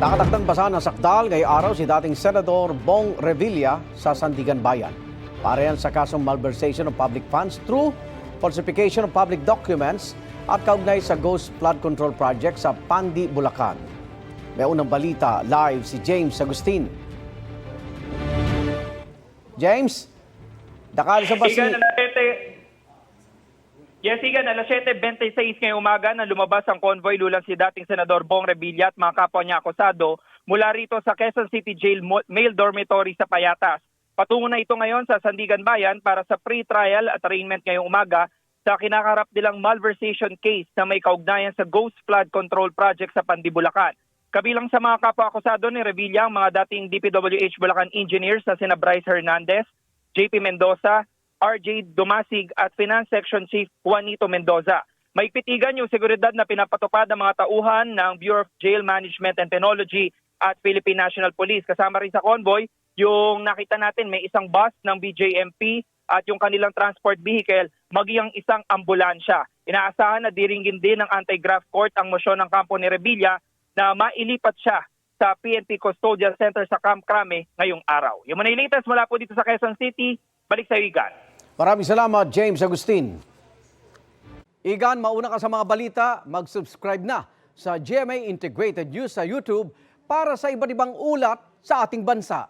Nakatakdang basa ng sakdal ngayong araw si dating Senador Bong Revilla sa Sandigan Bayan. Para yan sa kasong malversation of public funds through falsification of public documents at kaugnay sa Ghost Flood Control Project sa Pandi, Bulacan. May unang balita, live si James Agustin. James, dakal sa basi. Yes, Igan, alas 7:26 ngayong umaga na lumabas ang convoy lulang si dating Senador Bong Revilla at mga kapwa niya akusado mula rito sa Quezon City Jail Male Dormitory sa Payatas. Patungo na ito ngayon sa Sandigan Bayan para sa pre-trial at arraignment ngayong umaga sa kinakarap nilang malversation case na may kaugnayan sa Ghost Flood Control Project sa Pandi, Bulacan. Kabilang sa mga kapwa akusado ni Revilla ang mga dating DPWH Bulacan engineers na sina Bryce Hernandez, JP Mendoza, RJ Dumasig at Finance Section Chief Juanito Mendoza. May pitigan yung seguridad na pinapatupad ng mga tauhan ng Bureau of Jail Management and Penology at Philippine National Police. Kasama rin sa convoy, yung nakita natin may isang bus ng BJMP at yung kanilang transport vehicle, maging isang ambulansya. Inaasahan na diringgin din ng Anti-Graft Court ang mosyon ng kampo ni Revilla na mailipat siya sa PNP Custodial Center sa Camp Crame ngayong araw. Yung mga latest mula po dito sa Quezon City, balik sa Igan. Maraming salamat, James Agustin. Igan, mauna ka sa mga balita, mag-subscribe na sa GMA Integrated News sa YouTube para sa iba't ibang ulat sa ating bansa.